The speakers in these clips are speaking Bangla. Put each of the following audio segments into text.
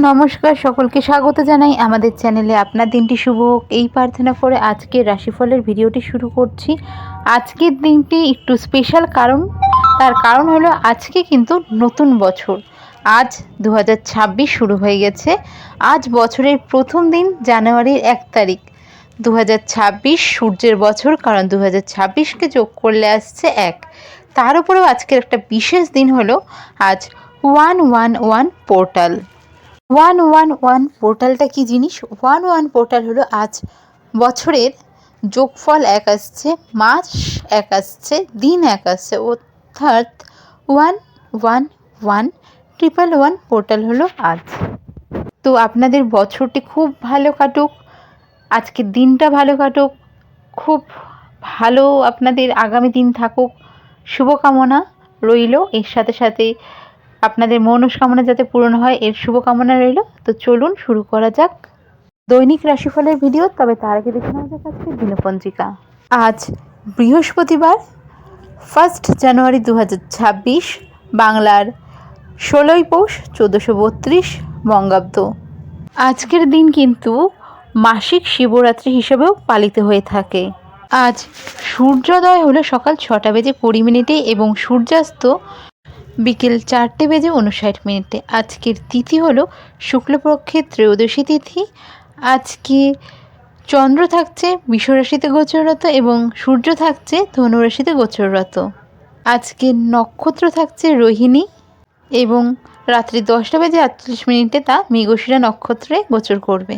নমস্কার, সকলকে স্বাগত জানাই আমাদের চ্যানেলে। আপনার দিনটি শুভ হোক এই প্রার্থনা করে আজকের রাশিফলের ভিডিওটি শুরু করছি। আজকের দিনটি একটু স্পেশাল, তার কারণ হলো আজকে কিন্তু নতুন বছর। আজ 2026 শুরু হয়ে গেছে। আজ বছরের প্রথম দিন, জানুয়ারির 1 তারিখ। 2026 সূর্যের বছর, কারণ 2026কে যোগ করলে আসছে 1। তার উপরেও আজকের একটা বিশেষ দিন হলো আজ 111 পোর্টাল। 111 পোর্টালটা কি জিনিস? 111 পোর্টাল হলো আজ বছরের যোগফল 1 আসছে, মাস 1 আসছে, দিন 1 আসছে, অর্থাৎ 111 পোর্টাল হলো আজ। তো আপনাদের বছরটি খুব ভালো কাটুক, আজকের দিনটা ভালো কাটুক, খুব ভালো আপনাদের আগামী দিন থাকুক, শুভকামনা রইল। এর সাথে সাথে আপনাদের মনস্কামনা যাতে পূরণ হয় এর শুভকামনা রইল। তো চলুন শুরু করা যাক দৈনিক রাশিফলের ভিডিও। তবে তার আগে দেখে নেওয়া যাক আজকের দিনপঞ্জিকা। আজ বৃহস্পতিবার, 1 জানুয়ারি 2026, বাংলার 16 পৌষ 1432 বঙ্গাব্দ। আজকের দিন কিন্তু মাসিক শিবরাত্রি হিসেবেও পালিত হয়ে থাকে। আজ সূর্যোদয় হলো সকাল 6:20 এবং সূর্যাস্ত বিকেল 4:59। আজকের তিথি হলো শুক্লপক্ষের ত্রয়োদশী তিথি। আজকে চন্দ্র থাকছে বৃষরাশিতে গোচররত এবং সূর্য থাকছে ধনুরাশিতে গোচররত। আজকের নক্ষত্র থাকছে রোহিণী এবং রাত্রি 10:48 তা মৃগশিরা নক্ষত্রে গোচর করবে।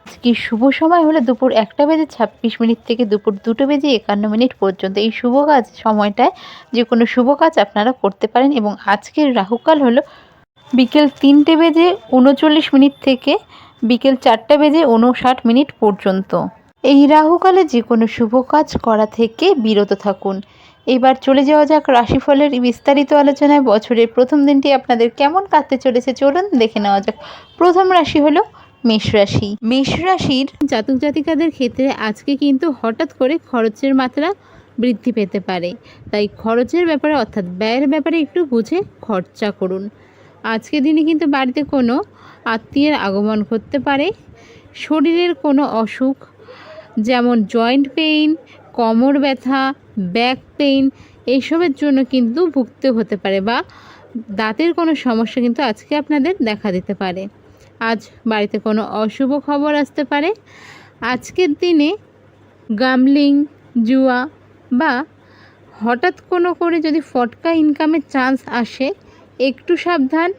আজকে শুভ সময় হলো দুপুর 1:26 থেকে দুপুর 2:51 পর্যন্ত। এই শুভ কাজ সময়টায় যে কোনো শুভ কাজ আপনারা করতে পারেন। এবং আজকের রাহুকাল হলো বিকেল 3:39 থেকে বিকেল 4:59 পর্যন্ত। এই রাহুকালে যে কোনো শুভ কাজ করা থেকে বিরত থাকুন। এবার চলে যাওয়া যাক রাশিফলের বিস্তারিত আলোচনায়। বছরের প্রথম দিনটি আপনাদের কেমন কাটতে চলেছে চলুন দেখে নেওয়া যাক। প্রথম রাশি হলো মেষ রাশি। মেষ রাশির জাতক জাতিকাদের ক্ষেত্রে আজকে কিন্তু হঠাৎ করে খরচের মাত্রা বৃদ্ধি পেতে পারে, তাই খরচের ব্যাপারে অর্থাৎ ব্যয়ের ব্যাপারে একটু বুঝে খরচা করুন। আজকের দিনে কিন্তু বাড়িতে কোনো আত্মীয়ের আগমন করতে পারে। শরীরের কোনো অসুখ যেমন জয়েন্ট পেইন, কোমর ব্যথা, ব্যাক পেইন এইসবের জন্য কিন্তু ভুগতে হতে পারে, বা দাঁতের কোনো সমস্যা কিন্তু আজকে আপনাদের দেখা দিতে পারে। আজ বাড়িতে কোনো অশুভ খবর আসতে পারে। আজকের দিনে গ্যাম্বলিং, জুয়া বা হঠাৎ কোনো করে যদি ফটকা ইনকামের চান্স আসে, একটু সাবধান।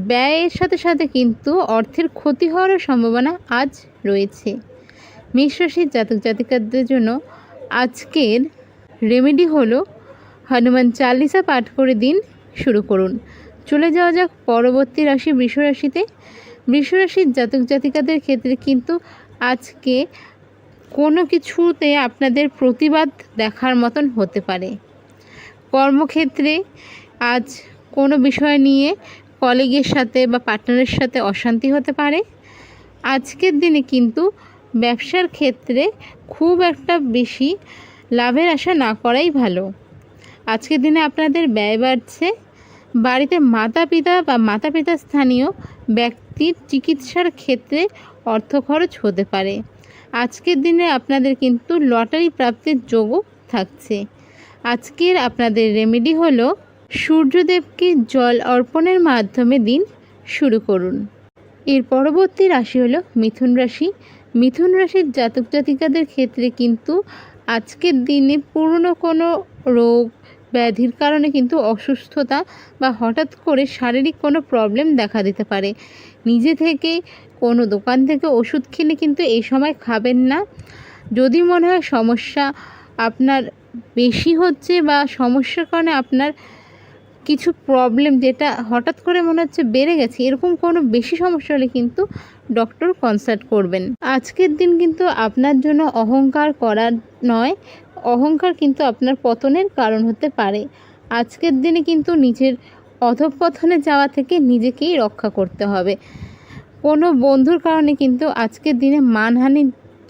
ব্যয়ের সাথে সাথে কিন্তু অর্থের ক্ষতি হওয়ারও সম্ভাবনা আজ রয়েছে। মেষ রাশির জাতক জাতিকাদের জন্য আজকের রেমেডি হলো হনুমান চালিসা পাঠ করে দিন শুরু করুন। চলে যাওয়া যাক পরবর্তী রাশি বৃষ রাশিতে। বৃষ রাশির জাতক জাতিকাদের ক্ষেত্রে কিন্তু আজকে কোনো কিছুতে আপনাদের প্রতিবাদ দেখার মতন হতে পারে। কর্মক্ষেত্রে আজ কোনো বিষয় নিয়ে কলিগের সাথে বা পার্টনারের সাথে অশান্তি হতে পারে। আজকের দিনে কিন্তু ব্যবসার ক্ষেত্রে খুব একটা বেশি লাভের আশা না করাই ভালো। আজকের দিনে আপনাদের ব্যয় বাড়ছে। বাড়িতে মাতা পিতা স্থানীয় ব্যক্তির চিকিৎসার ক্ষেত্রে অর্থ খরচ হতে পারে। আজকের দিনে আপনাদের কিন্তু লটারি প্রাপ্তির যোগও থাকছে। আজকের আপনাদের রেমেডি হলো সূর্যদেবকে জল অর্পণের মাধ্যমে দিন শুরু করুন। এর পরবর্তী রাশি হলো মিথুন রাশি। মিথুন রাশির জাতক জাতিকাদের ক্ষেত্রে কিন্তু আজকের দিনে পুরনো কোনো রোগ ব্যাধির কারণে কিন্তু অসুস্থতা বা হঠাৎ করে শারীরিক কোনো প্রবলেম দেখা দিতে পারে। নিজে থেকে কোনো দোকান থেকে ওষুধ কিনে কিন্তু এই সময় খাবেন না। যদি মনে হয় সমস্যা আপনার বেশি হচ্ছে বা সমস্যার কারণে আপনার কিছু প্রবলেম যেটা হঠাৎ করে মনে হচ্ছে বেড়ে গেছে, এরকম কোনো বেশি সমস্যা হলে কিন্তু ডক্টর কনসাল্ট করবেন। আজকের দিন কিন্তু আপনার জন্য অহংকার করার নয়, অহংকার কিন্তু আপনার পতনের কারণ হতে পারে। আজকের দিনে কিন্তু নিজের অধঃপতনে যাওয়া থেকে নিজেকেই রক্ষা করতে হবে। কোনো বন্ধুর কারণে কিন্তু আজকের দিনে মানহানি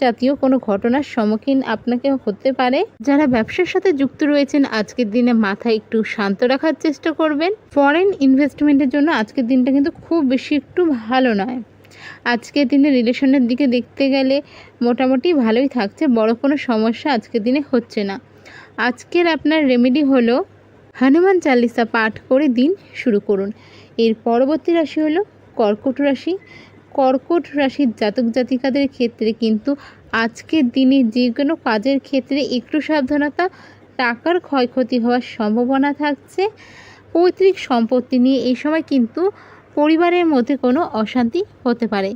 জাতীয় কোনো ঘটনার সম্মুখীন আপনাকে হতে পারে। যারা ব্যবসার সাথে যুক্ত রয়েছেন আজকের দিনে মাথা একটু শান্ত রাখার চেষ্টা করবেন। ফরেন ইনভেস্টমেন্টের জন্য আজকের দিনটা কিন্তু খুব বেশি একটু ভালো নয়। আজকের দিনে রিলেশনের দিকে দেখতে গেলে মোটামুটি ভালোই থাকছে, বড় কোনো সমস্যা আজকের দিনে হচ্ছে না। আজকের আপনার রেমেডি হলো হনুমান চালিসা পাঠ করে দিন শুরু করুন। এর পরবর্তী রাশি হলো কর্কট রাশি। কর্কট রাশির জাতক জাতিকাদের ক্ষেত্রে কিন্তু আজকের দিনে যে কোনো কাজের ক্ষেত্রে একটু সাবধানতা, টাকার ক্ষয়ক্ষতি হওয়ার সম্ভাবনা থাকছে। পৈতৃক সম্পত্তি নিয়ে এই সময় কিন্তু পরিবারের মধ্যে কোনো অশান্তি হতে পারে।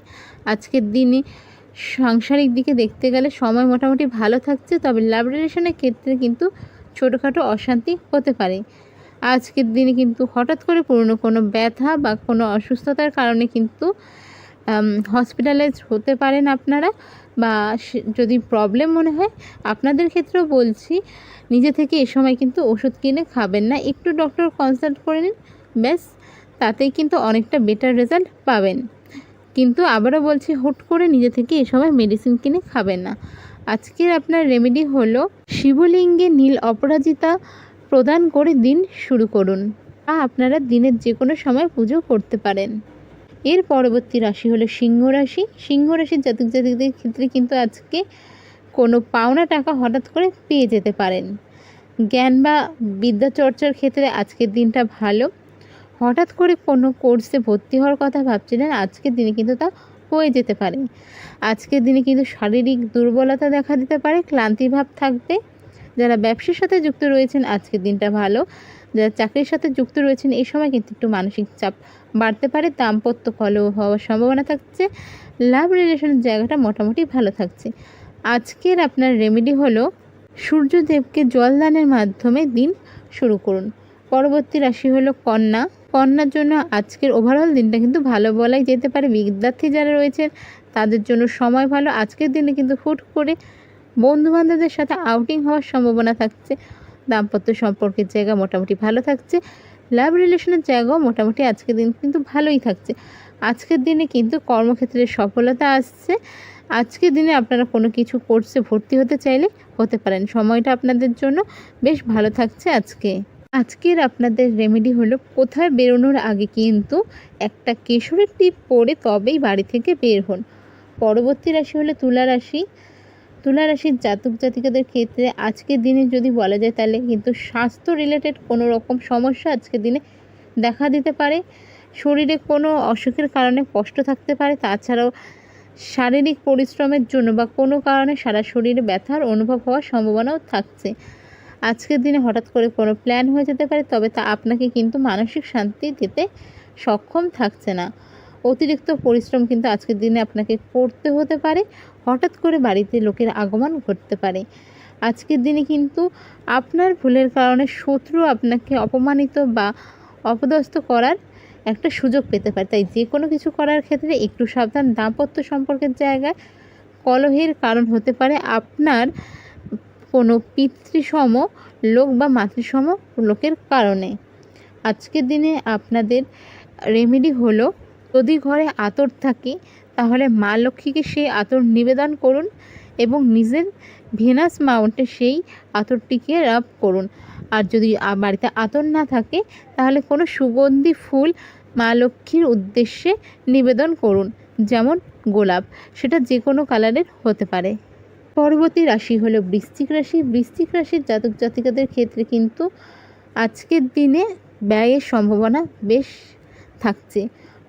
আজকের দিনে সাংসারিক দিকে দেখতে গেলে সময় মোটামুটি ভালো থাকছে, তবে লাভ রিলেশনের ক্ষেত্রে কিন্তু ছোটোখাটো অশান্তি হতে পারে। আজকের দিনে কিন্তু হঠাৎ করে পুরনো কোনো ব্যথা বা কোনো অসুস্থতার কারণে কিন্তু হসপিটালাইজ হতে পারেন আপনারা, বা যদি প্রবলেম মনে হয় আপনাদের ক্ষেত্রেও বলছি নিজে থেকে এ সময় কিন্তু ওষুধ কিনে খাবেন না, একটু ডক্টর কনসাল্ট করে নিন, ব্যাস তাতেই কিন্তু অনেকটা বেটার রেজাল্ট পাবেন। কিন্তু আবারও বলছি হুট করে নিজে থেকে এ সময় মেডিসিন কিনে খাবেন না। আজকের আপনার রেমেডি হলো শিবলিঙ্গে নীল অপরাজিতা প্রদান করে দিন শুরু করুন, বা আপনারা দিনের যে কোনো সময় পুজো করতে পারেন। এর পরবর্তী রাশি হলো সিংহ রাশি। সিংহ রাশির জাতক জাতিকদের ক্ষেত্রে কিন্তু আজকে কোনো পাওনা টাকা হঠাৎ করে পেয়ে যেতে পারেন। জ্ঞান বা বিদ্যা চর্চার ক্ষেত্রে আজকের দিনটা ভালো। হঠাৎ করে কোনো কোর্সে ভর্তি হওয়ার কথা ভাবছিলেন, আজকের দিনে কিন্তু তা হয়ে যেতে পারে। আজকের দিনে কিন্তু শারীরিক দুর্বলতা দেখা দিতে পারে, ক্লান্তিভাব থাকবে। যারা ব্যবসার সাথে যুক্ত রয়েছেন আজকের দিনটা ভালো। যারা চাকরির সাথে যুক্ত রয়েছেন এই সময় কিন্তু একটু মানসিক চাপ বাড়তে পারে, দাম্পত্য কলহ হওয়ার সম্ভাবনা থাকছে। লাভ রিলেশনের জায়গাটা মোটামুটি ভালো থাকছে। আজকের আপনার রেমেডি হলো সূর্যদেবকে জলদানের মাধ্যমে দিন শুরু করুন। পরবর্তী রাশি হলো কন্যা। কন্যার জন্য আজকের ওভারঅল দিনটা কিন্তু ভালো বলাই যেতে পারে। বিদ্যার্থী যারা রয়েছেন তাদের জন্য সময় ভালো। আজকের দিনে কিন্তু হুট করে বন্ধুবান্ধবদের সাথে আউটিং হওয়ার সম্ভাবনা থাকছে। দাম্পত্য সম্পর্কের জায়গা মোটামুটি ভালো থাকছে। লাভ রিলেশনের জায়গাও মোটামুটি আজকের দিন কিন্তু ভালোই থাকছে। আজকের দিনে কিন্তু কর্মক্ষেত্রে সফলতা আসছে। আজকের দিনে আপনারা কোনো কিছু কোর্সে ভর্তি হতে চাইলে হতে পারেন। সময়টা আপনাদের জন্য বেশ ভালো থাকছে আজকের আপনাদের রেমেডি হলো কোথায় বেরোনোর আগে কিন্তু একটা কেশরের টিপ পরে তবেই বাড়ি থেকে বের হন। পরবর্তী রাশি হলো তুলা রাশি। তুলা রাশির জাতক জাতিকাদের ক্ষেত্রে আজকের দিনে যদি বলা যায় তাহলে কিন্তু স্বাস্থ্য রিলেটেড কোনো রকম সমস্যা আজকের দিনে দেখা দিতে পারে। শরীরে কোনো অসুখের কারণে কষ্ট থাকতে পারে। তাছাড়াও শারীরিক পরিশ্রমের জন্য বা কোনো কারণে সারা শরীরে ব্যথার অনুভব হওয়ার সম্ভাবনাও থাকছে। আজকের দিনে হঠাৎ করে কোনো প্ল্যান হয়ে যেতে পারে, তবে তা আপনাকে কিন্তু মানসিক শান্তি দিতে সক্ষম থাকছে না। অতিরিক্ত পরিশ্রম কিন্তু আজকের দিনে আপনাকে করতে হতে পারে। হঠাৎ করে বাড়িতে লোকের আগমন ঘটতে পারে। আজকের দিনে কিন্তু আপনার ভুলের কারণে শত্রু আপনাকে অপমানিত বা অপদস্থ করার একটা সুযোগ পেতে পারে। তাই যে কোনো কিছু করার ক্ষেত্রে একটু সাবধান। দাম্পত্য সম্পর্কের জায়গায় কলহের কারণ হতে পারে আপনার কোনো পিতৃসম লোক বা মাতৃসম লোকের কারণে। আজকের দিনে আপনাদের রেমেডি হলো যদি ঘরে আতর থাকে তাহলে মা লক্ষ্মীকে সেই আতর নিবেদন করুন এবং নিজের ভেনাস মাউন্টে সেই আতরটিকে রাব করুন। আর যদি বাড়িতে আতর না থাকে তাহলে কোনো সুগন্ধি ফুল মা লক্ষ্মীর উদ্দেশ্যে নিবেদন করুন, যেমন গোলাপ, সেটা যে কোনো কালারের হতে পারে। পরবর্তী রাশি হলো বৃশ্চিক রাশি। বৃশ্চিক রাশির জাতক জাতিকাদের ক্ষেত্রে কিন্তু আজকের দিনে ব্যয়ের সম্ভাবনা বেশ থাকছে।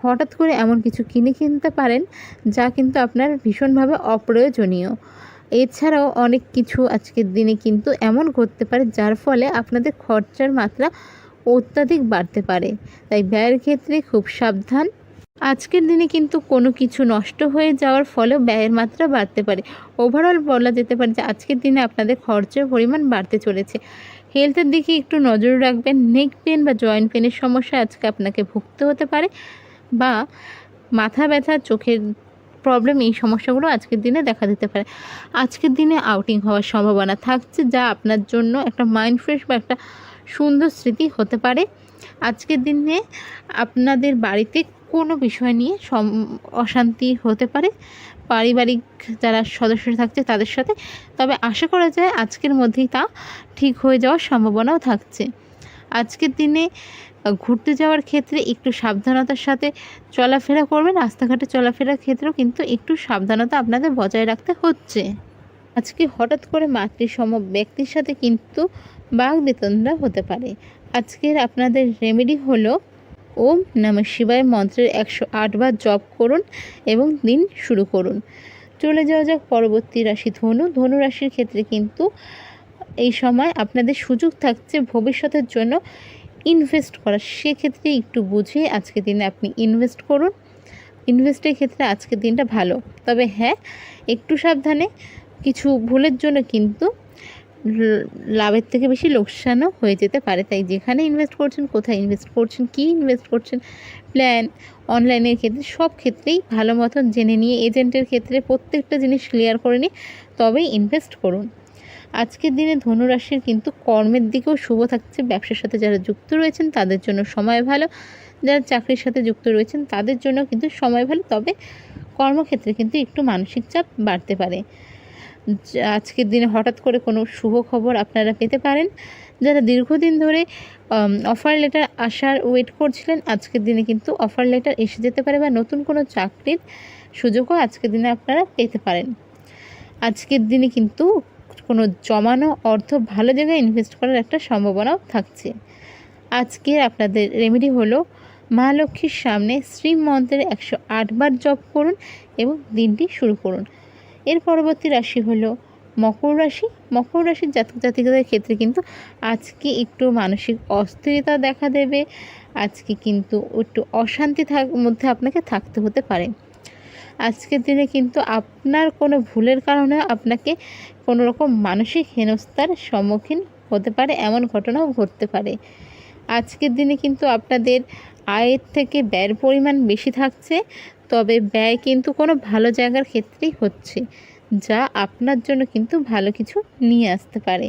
হঠাৎ করে এমন কিছু কিনতে পারেন যা কিন্তু আপনার ভীষণভাবে অপ্রয়োজনীয়। এছাড়াও অনেক কিছু আজকের দিনে কিন্তু এমন ঘটতে পারে যার ফলে আপনাদের খরচার মাত্রা অত্যাধিক বাড়তে পারে। তাই ব্যয়ের ক্ষেত্রে খুব সাবধান। আজকের দিনে কিন্তু কোনো কিছু নষ্ট হয়ে যাওয়ার ফলেও ব্যয়ের মাত্রা বাড়তে পারে। ওভারঅল বলা যেতে পারে যে আজকের দিনে আপনাদের খরচের পরিমাণ বাড়তে চলেছে। হেলথের দিকে একটু নজর রাখবেন। নেক পেন বা জয়েন্ট পেনের সমস্যা আজকে আপনাকে ভুগতে হতে পারে, বা মাথা ব্যথা, চোখের প্রবলেম, এই সমস্যাগুলো আজকের দিনে দেখা দিতে পারে। আজকের দিনে আউটিং হওয়ার সম্ভাবনা থাকছে, যা আপনার জন্য একটা মাইন্ড ফ্রেশ বা একটা সুন্দর স্মৃতি হতে পারে। আজকের দিনে আপনাদের বাড়িতে কোনো বিষয় নিয়ে অশান্তি হতে পারে পারিবারিক যারা সদস্য থাকছে তাদের সাথে। তবে আশা করা যায় আজকের মধ্যেই তা ঠিক হয়ে যাওয়ার সম্ভাবনাও থাকছে। আজকের দিনে ঘুরতে যাওয়ার ক্ষেত্রে একটু সাবধানতার সাথে চলাফেরা করবেন। রাস্তাঘাটে চলাফেরার ক্ষেত্রেও কিন্তু একটু সাবধানতা আপনাদের বজায় রাখতে হচ্ছে। আজকে হঠাৎ করে মাতৃসম ব্যক্তির সাথে কিন্তু বাগবিতণ্ডা হতে পারে। আজকের আপনাদের রেমেডি হলো ওম নমঃ শিবায় মন্ত্রের 108 বার জপ করুন এবং দিন শুরু করুন। চলে যাওয়া যাক পরবর্তী রাশি ধনু রাশির ক্ষেত্রে কিন্তু এই সময় আপনাদের সুযোগ থাকছে ভবিষ্যতের জন্য ইনভেস্ট করার। সেক্ষেত্রে একটু বুঝে আজকের দিনে আপনি ইনভেস্ট করুন। ইনভেস্টের ক্ষেত্রে আজকের দিনটা ভালো, তবে হ্যাঁ একটু সাবধানে। কিছু ভুলের জন্য কিন্তু লাভের থেকে বেশি লোকসানও হয়ে যেতে পারে। তাই যেখানে ইনভেস্ট করছেন, কোথায় ইনভেস্ট করছেন, কী ইনভেস্ট করছেন, প্ল্যান অনলাইনের ক্ষেত্রে সব ক্ষেত্রেই ভালো মতন জেনে নিয়ে এজেন্টের ক্ষেত্রে প্রত্যেকটা জিনিস ক্লিয়ার করে নিয়ে তবেই ইনভেস্ট করুন। আজকের দিনে ধনুরাশির কিন্তু কর্মের দিকেও শুভ থাকছে। ব্যবসার সাথে যারা যুক্ত রয়েছেন তাদের জন্য সময় ভালো, যারা চাকরির সাথে যুক্ত রয়েছেন তাদের জন্য কিন্তু সময় ভালো, তবে কর্মক্ষেত্রে কিন্তু একটু মানসিক চাপ বাড়তে পারে। আজকের দিনে হঠাৎ করে কোনো শুভ খবর আপনারা পেতে পারেন। যারা দীর্ঘদিন ধরে অফার লেটার আসার ওয়েট করছিলেন, আজকের দিনে কিন্তু অফার লেটার এসে যেতে পারে বা নতুন কোনো চাকরির সুযোগও আজকের দিনে আপনারা পেতে পারেন। আজকের দিনে কিন্তু কোনো জমানো অর্থ ভালো জায়গায় ইনভেস্ট করার একটা সম্ভাবনাও থাকছে। আজকের আপনাদের রেমেডি হলো মা লক্ষ্মীর সামনে শ্রী মন্ত্রের 108 বার জপ করুন এবং দিনটি শুরু করুন। এর পরবর্তী রাশি হলো মকর রাশি। মকর রাশির জাতক জাতিকাদের ক্ষেত্রে কিন্তু আজকে একটু মানসিক অস্থিরতা দেখা দেবে। আজকে কিন্তু একটু অশান্তি মধ্যে আপনাকে থাকতে হতে পারে। আজকের দিনে কিন্তু আপনার কোনো ভুলের কারণে আপনাকে কোনো রকম মানসিক হেনস্থার সম্মুখীন হতে পারে, এমন ঘটনাও ঘটতে পারে। আজকের দিনে কিন্তু আপনাদের আয়ের থেকে ব্যয়ের পরিমাণ বেশি থাকছে, তবে ব্যয় কিন্তু কোনো ভালো জায়গার ক্ষেত্রেই হচ্ছে, যা আপনার জন্য কিন্তু ভালো কিছু নিয়ে আসতে পারে।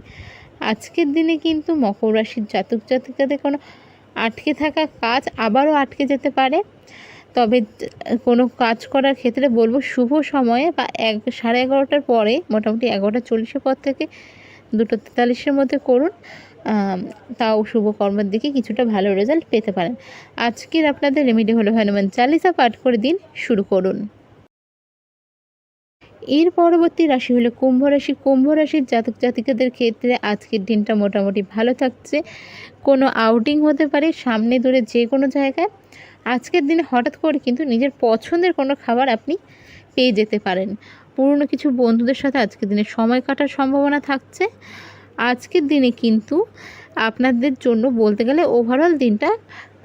আজকের দিনে কিন্তু মকর রাশির জাতক জাতিকাদের কোনো আটকে থাকা কাজ আবারও আটকে যেতে পারে। তবে কোনো কাজ করার ক্ষেত্রে বলবো শুভ সময়ে বা 11:30 পরে, মোটামুটি 11:40 পর থেকে 2:43 মধ্যে করুন, তাও শুভ কর্মের দিকে কিছুটা ভালো রেজাল্ট পেতে পারেন। আজকের আপনাদের রেমেডি হলো হনুমান চালিসা পাঠ করে দিন শুরু করুন। এর পরবর্তী রাশি হলো কুম্ভ রাশি। কুম্ভ রাশির জাতক জাতিকাদের ক্ষেত্রে আজকের দিনটা মোটামুটি ভালো থাকছে। কোনো আউটিং হতে পারে সামনে দূরে যে কোনো জায়গায়। আজকের দিনে হঠাৎ করে কিন্তু নিজের পছন্দের কোনো খাবার আপনি পেয়ে যেতে পারেন। পুরনো কিছু বন্ধুদের সাথে আজকের দিনে সময় কাটার সম্ভাবনা থাকছে। আজকের দিনে কিন্তু আপনাদের জন্য বলতে গেলে ওভারঅল দিনটা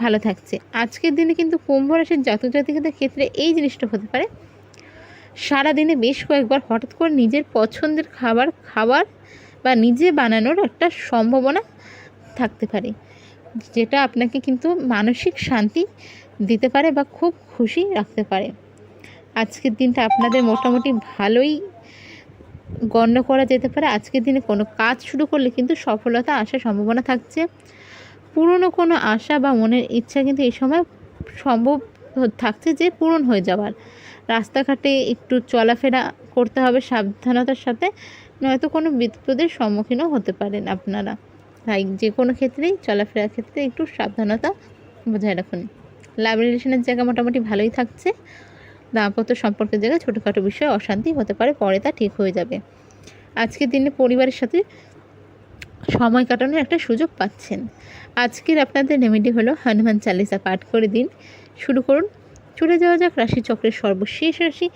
ভালো থাকছে। আজকের দিনে কিন্তু কুম্ভ রাশির জাতক জাতিকাদের ক্ষেত্রে এই জিনিসটা হতে পারে, সারাদিনে বেশ কয়েকবার হঠাৎ করে নিজের পছন্দের খাবার বা নিজে বানানোর একটা সম্ভাবনা থাকতে পারে, যেটা আপনাকে কিন্তু মানসিক শান্তি দিতে পারে বা খুব খুশি রাখতে পারে। আজকের দিনটা আপনাদের মোটামুটি ভালোই গণ্য করা যেতে পারে। আজকের দিনে কোনো কাজ শুরু করলে কিন্তু সফলতা আসার সম্ভাবনা থাকছে। পুরনো কোনো আশা বা মনের ইচ্ছা কিন্তু এই সময় সম্ভব থাকছে যে পূরণ হয়ে যাওয়ার। রাস্তাঘাটে একটু চলাফেরা করতে হবে সাবধানতার সাথে, নয়তো কোনো বিপদের সম্মুখীনও হতে পারেন আপনারা। তাই যে কোনো ক্ষেত্রেই চলাফেরার ক্ষেত্রে একটু সাবধানতা বজায় রাখুন। লাভ রিলেশনের জায়গা মোটামুটি ভালোই থাকছে। দাম্পত্য সম্পর্কের জায়গায় ছোটোখাটো বিষয়ে অশান্তি হতে পারে, পরে তা ঠিক হয়ে যাবে। আজকের দিনে পরিবারের সাথে সময় কাটানোর একটা সুযোগ পাচ্ছেন। আজকের আপনাদের রেমেডি হলো হনুমান চালিসা পাঠ করে দিন শুরু করুন। চলে যাওয়া যাক রাশিচক্রের সর্বশেষ রাশি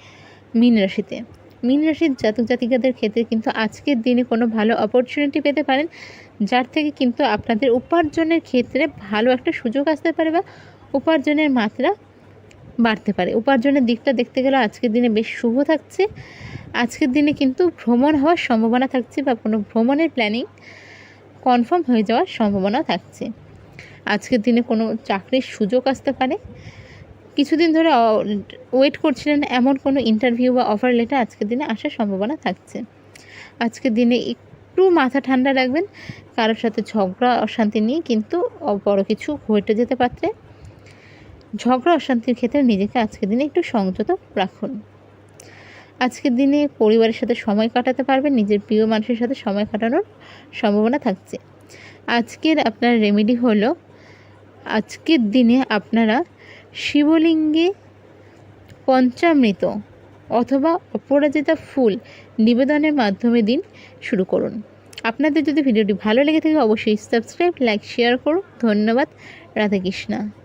মীন রাশিতে। মীন রাশির জাতক জাতিকাদের ক্ষেত্রে কিন্তু আজকের দিনে কোনো ভালো অপরচুনিটি পেতে পারেন, যার থেকে কিন্তু আপনাদের উপার্জনের ক্ষেত্রে ভালো একটা সুযোগ আসতে পারে বা উপার্জনের মাত্রা বাড়তে পারে। উপার্জনের দিকটা দেখতে গেলে আজকের দিনে বেশ শুভ থাকছে। আজকের দিনে কিন্তু ভ্রমণ হওয়ার সম্ভাবনা থাকছে বা কোনো ভ্রমণের প্ল্যানিং কনফার্ম হয়ে যাওয়ার সম্ভাবনা থাকছে। আজকের দিনে কোনো চাকরির সুযোগ আসতে পারে। কিছুদিন ধরে ওয়েট করছিলেন এমন কোনো ইন্টারভিউ বা অফার লেটার আজকের দিনে আসার সম্ভাবনা থাকছে। আজকের দিনে একটু মাথা ঠান্ডা রাখবেন, কারোর সাথে ঝগড়া অশান্তি নিয়ে কিন্তু বড় কিছু ঘটে যেতে পারে। ঝগড়া অশান্তির ক্ষেত্রে নিজেকে আজকের দিনে একটু সংযত রাখুন। আজকের দিনে পরিবারের সাথে সময় কাটাতে পারবেন, নিজের প্রিয় মানুষের সাথে সময় কাটানোর সম্ভাবনা থাকছে। আজকের আপনার রেমেডি হলো, আজকের দিনে আপনারা শিবলিঙ্গে পঞ্চামৃত অথবা অপরাজিতা ফুল নিবেদনের মাধ্যমে দিন শুরু করুন। আপনাদের যদি ভিডিওটি ভালো লেগে থাকে অবশ্যই সাবস্ক্রাইব, লাইক, শেয়ার করুন। ধন্যবাদ। রাধে কৃষ্ণা।